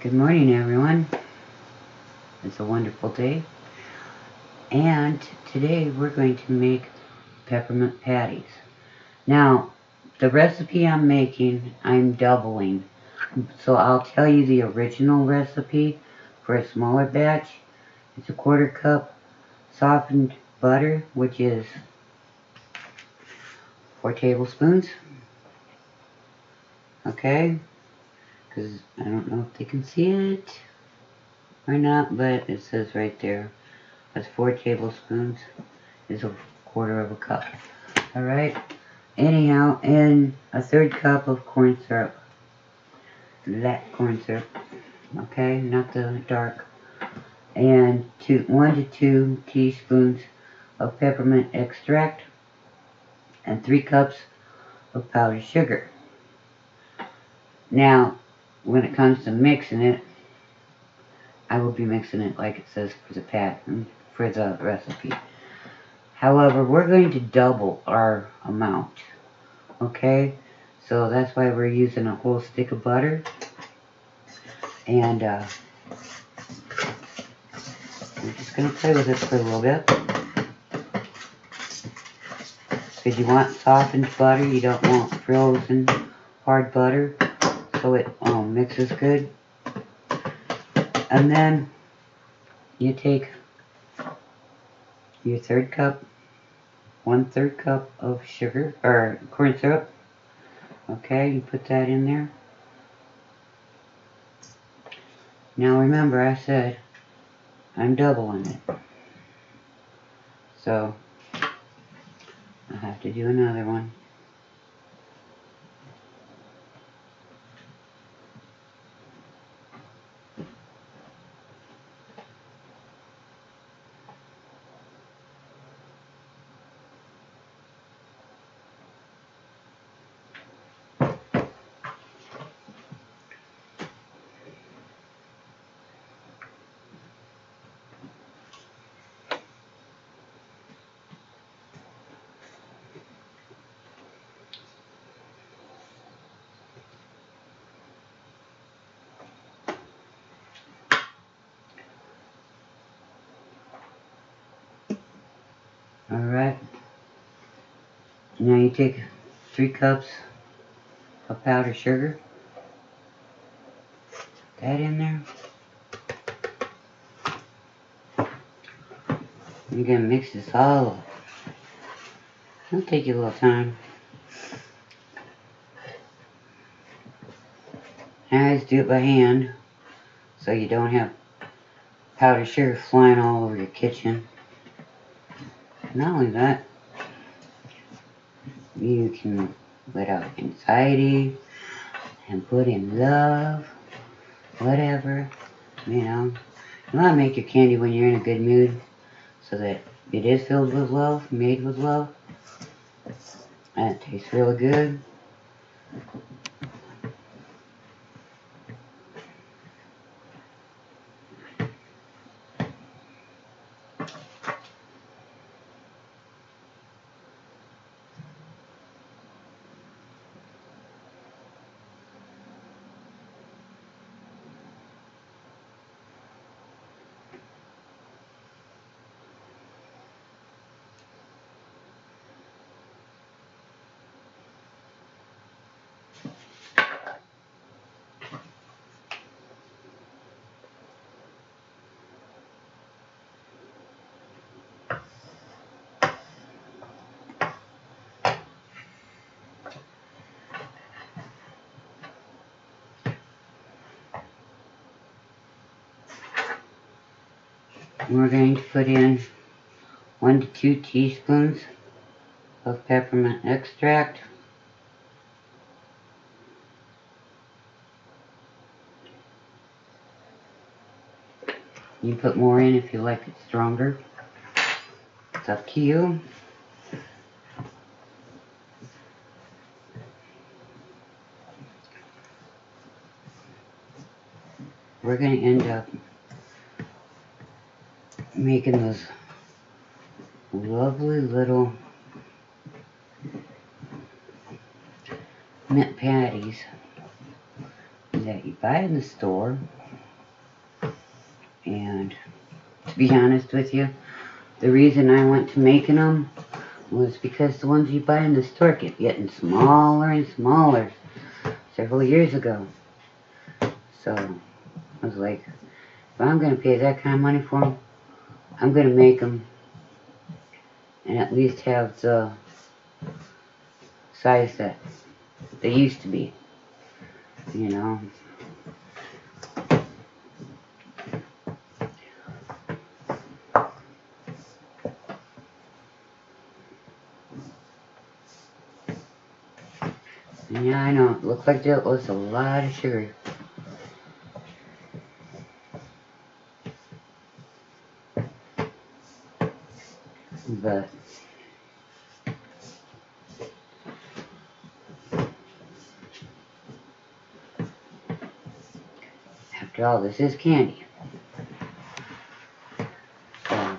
Good morning, everyone. It's a wonderful day. And today we're going to make peppermint patties. Now, the recipe I'm making, I'm doubling. So I'll tell you the original recipe for a smaller batch. It's a 1/4 cup softened butter, which is 4 tablespoons. Okay? Because I don't know if they can see it or not, but it says right there. That's 4 tablespoons is a 1/4 cup. Alright? Anyhow, and a 1/3 cup of corn syrup. That corn syrup. Okay? Not the dark. And 1 to 2 teaspoons of peppermint extract. And 3 cups of powdered sugar. Now, when it comes to mixing it, I will be mixing it like it says for the recipe. However, we're going to double our amount. Okay? So that's why we're using a whole stick of butter. And we're just going to play with it for a little bit. Because you want softened butter, you don't want frozen hard butter. So it mixes good. And then you take your 1/3 cup, 1/3 cup of sugar, or corn syrup. Okay, you put that in there. Now remember, I said I'm doubling it. So I have to do another one. Alright. Now you take 3 cups of powdered sugar. Put that in there. You're going to mix this all up. It'll take you a little time. I always do it by hand, so you don't have powdered sugar flying all over your kitchen. Not only that, you can let out anxiety and put in love, whatever, you know. You want to make your candy when you're in a good mood so that it is filled with love, made with love, and it tastes really good. We're going to put in 1 to 2 teaspoons of peppermint extract. You can put more in if you like it stronger. It's up to you. We're going to end up making those lovely little mint patties that you buy in the store. And to be honest with you, the reason I went to making them was because the ones you buy in the store kept getting smaller and smaller several years ago. So I was like, if I'm going to pay that kind of money for them, I'm going to make them and at least have the size that they used to be, you know. And yeah, I know, it looked like that was a lot of sugar. But after all, this is candy. So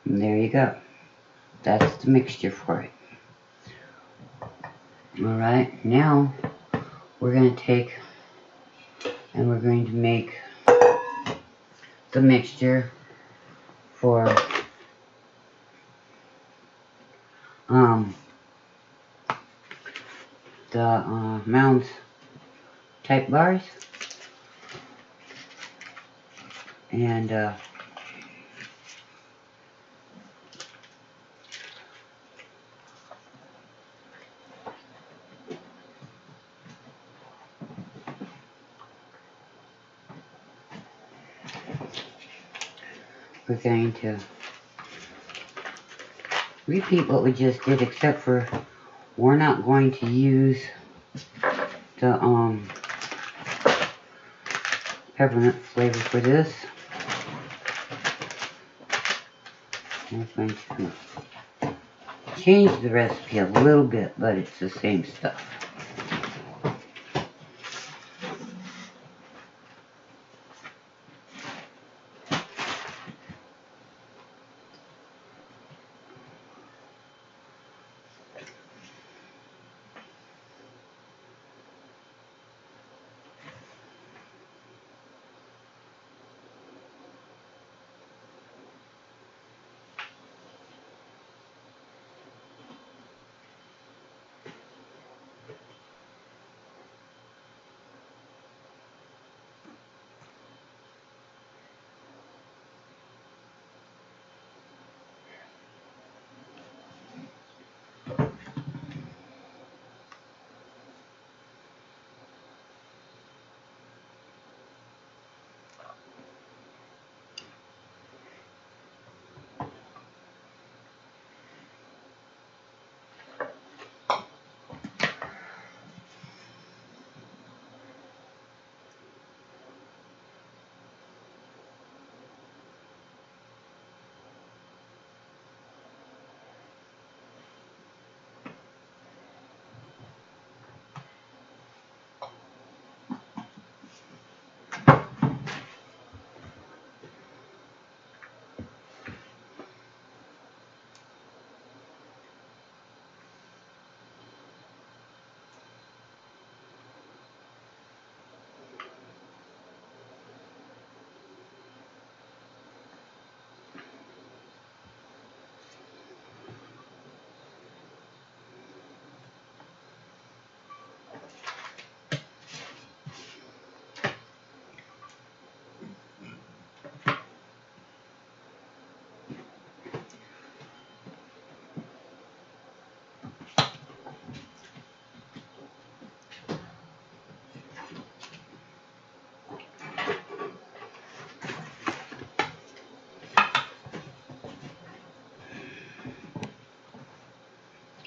and there you go. That's the mixture for it. Alright, now we're going to take and we're going to make the mixture for the Mounds type bars. And we're going to repeat what we just did, except for we're not going to use the peppermint flavor for this. We're going to change the recipe a little bit, but it's the same stuff.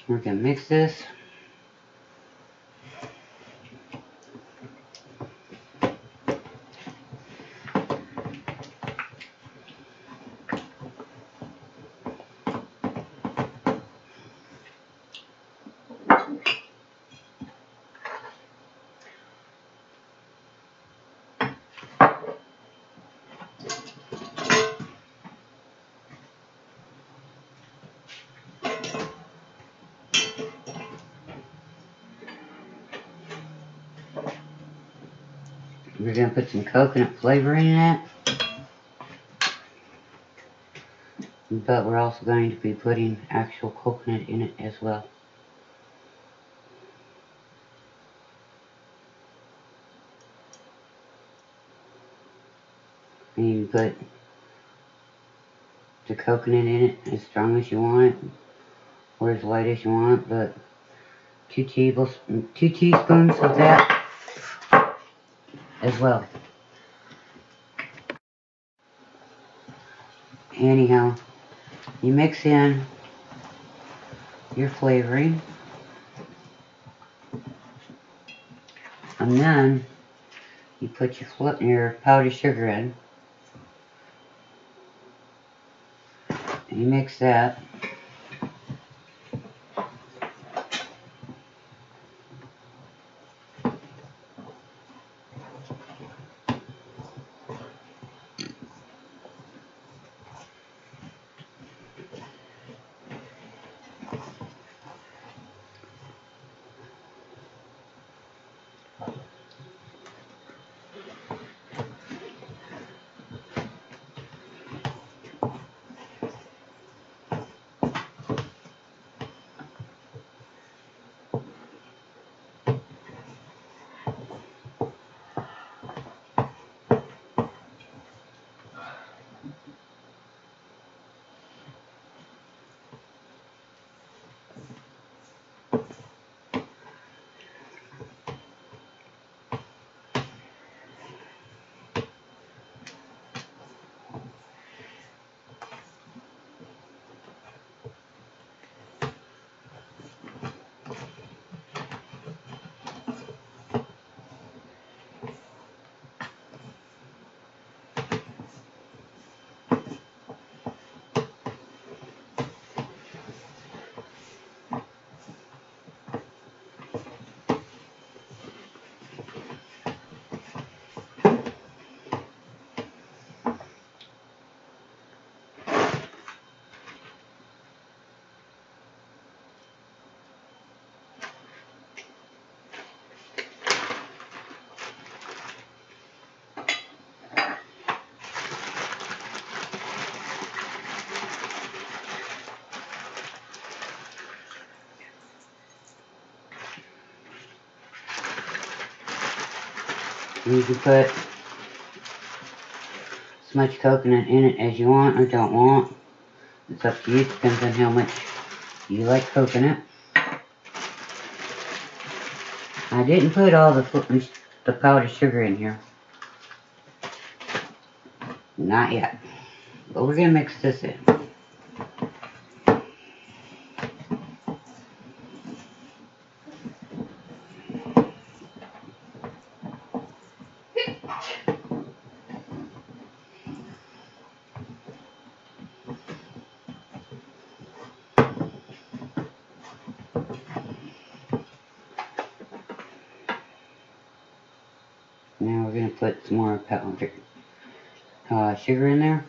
We're going to mix this. We're going to put some coconut flavoring in it. But we're also going to be putting actual coconut in it as well. And you can put the coconut in it as strong as you want it, or as light as you want, but 2 teaspoons of that as well. Anyhow, you mix in your flavoring, and then you put your powdered sugar in, and you mix that. You can put as much coconut in it as you want or don't want. It's up to you. It depends on how much you like coconut. I didn't put all the powdered sugar in here. Not yet. But we're going to mix this in. Now we're going to put some more powdered sugar in there.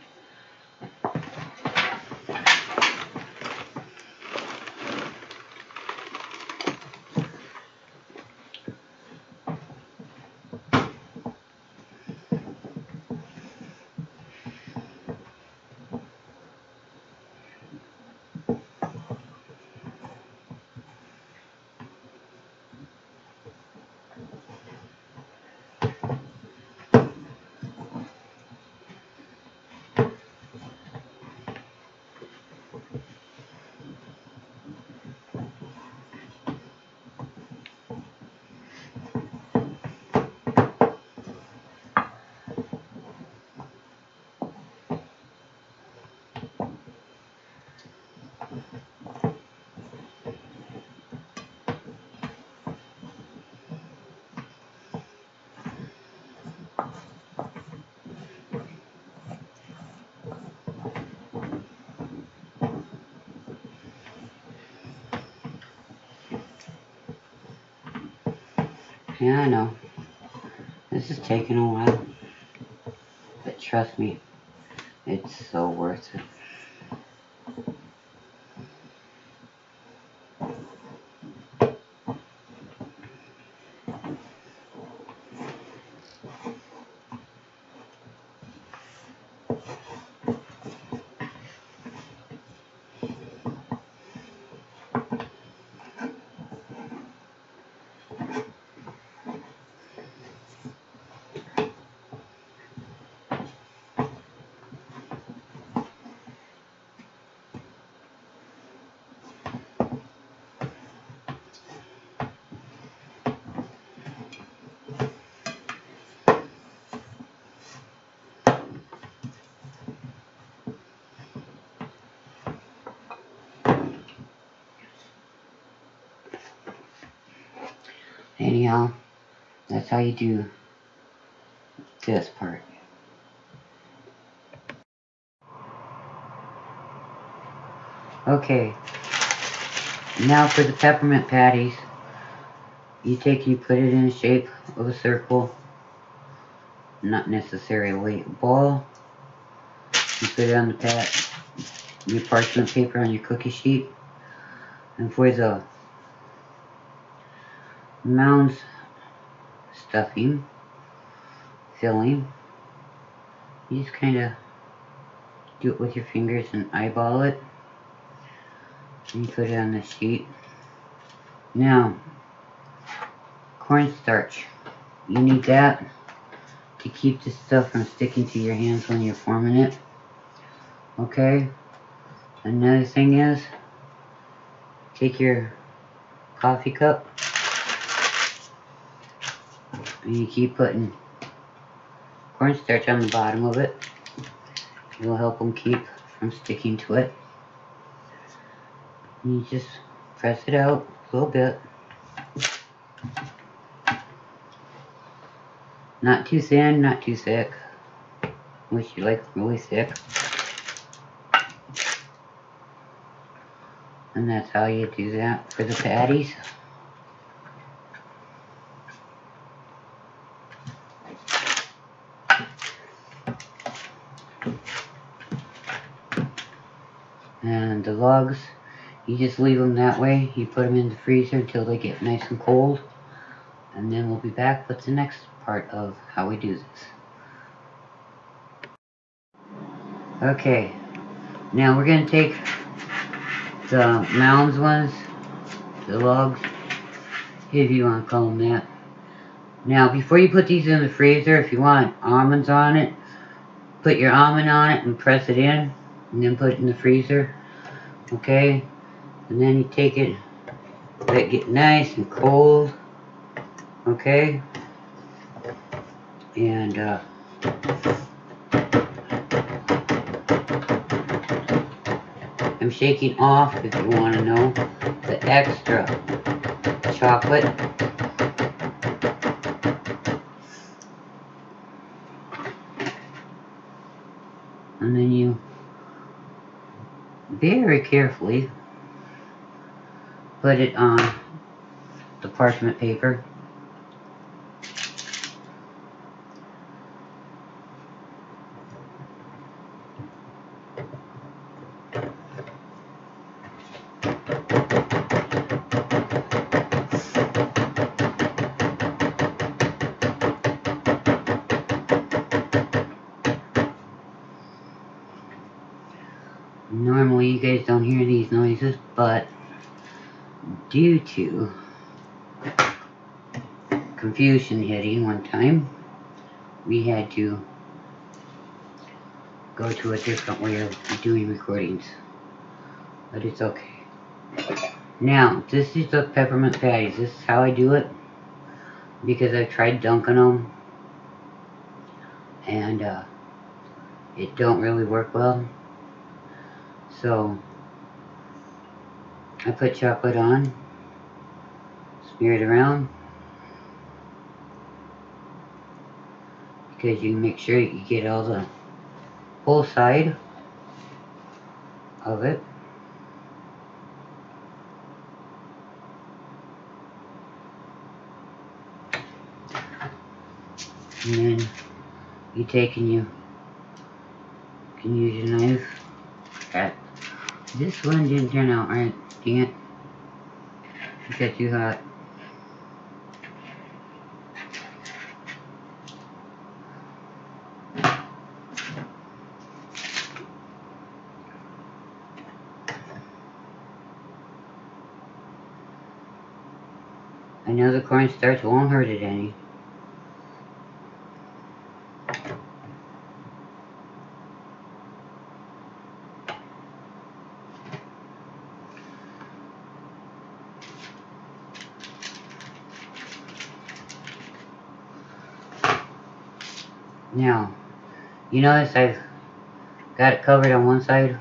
Yeah, I know. This is taking a while. But trust me, it's so worth it. Anyhow, that's how you do this part. Okay, now for the peppermint patties, you put it in the shape of a circle, not necessarily a ball. You put it on your parchment paper on your cookie sheet. And for the mounds filling, you just kind of do it with your fingers and eyeball it. And you put it on the sheet. Now, cornstarch. You need that to keep this stuff from sticking to your hands when you're forming it. Okay? Another thing is, take your coffee cup and you keep putting cornstarch on the bottom of it. It will help them keep from sticking to it. And you just press it out a little bit. Not too thin, not too thick. Wish you like really thick. And that's how you do that for the patties. And the logs, you just leave them that way. You put them in the freezer until they get nice and cold. And then we'll be back with the next part of how we do this. Okay, now we're going to take the mounds ones, the logs, if you want to call them that. Now, before you put these in the freezer, if you want almonds on it, put your almond on it and press it in, and then put it in the freezer. Okay? And then you take it, let it get nice and cold. Okay? And, I'm shaking off, if you want to know, the extra chocolate. And then you very carefully put it on the parchment paper. Normally you guys don't hear these noises, but due to confusion hitting one time, we had to go to a different way of doing recordings. But it's okay. Now, this is the peppermint patties. This is how I do it, because I've tried dunking them, and it don't really work well. So, I put chocolate on, smear it around, because you make sure you get all the whole side of it. And then you take and you can use your knife. This one didn't turn out right. Dang it. It got too hot. I know the cornstarch won't hurt it any. Now, you notice I've got it covered on one side.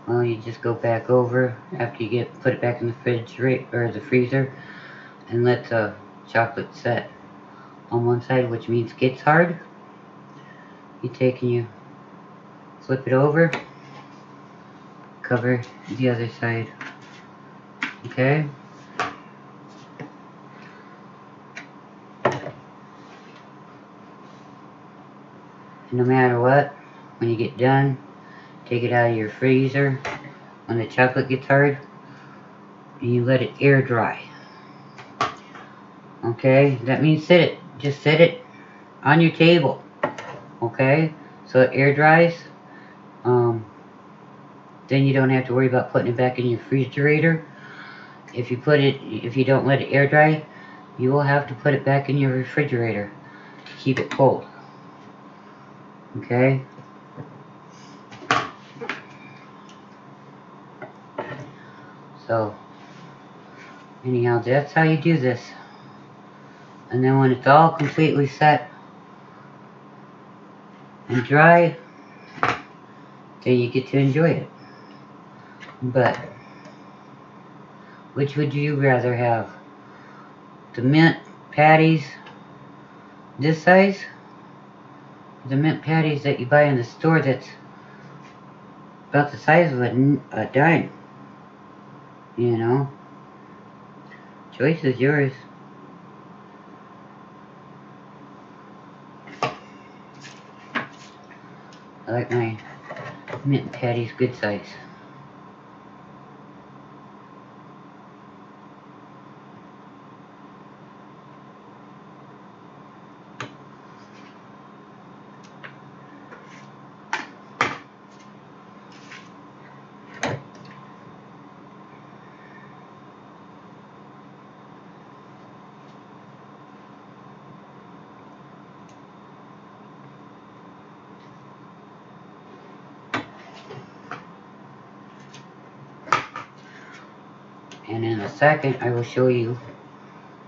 Well, you just go back over after you put it back in the refrigerator or the freezer, and let the chocolate set on one side, which means it gets hard. You take and you flip it over, cover the other side. Okay. And no matter what, when you get done, take it out of your freezer when the chocolate gets hard, and you let it air dry. Okay, that means just sit it on your table. Okay, so it air dries. Then you don't have to worry about putting it back in your refrigerator. If you don't let it air dry, you will have to put it back in your refrigerator to keep it cold. Okay. So, anyhow, that's how you do this. And then when it's all completely set and dry, then you get to enjoy it. But, which would you rather have? The mint patties this size? The mint patties that you buy in the store that's about the size of a dime. You know? Choice is yours. I like my mint patties good size. And in a second, I will show you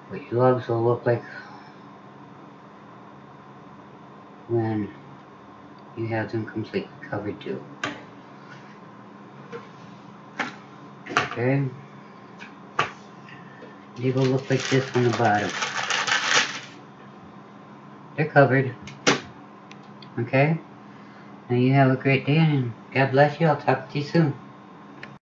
what your lugs will look like when you have them completely covered too. Okay? They will look like this on the bottom. They're covered. Okay? Now you have a great day and God bless you. I'll talk to you soon.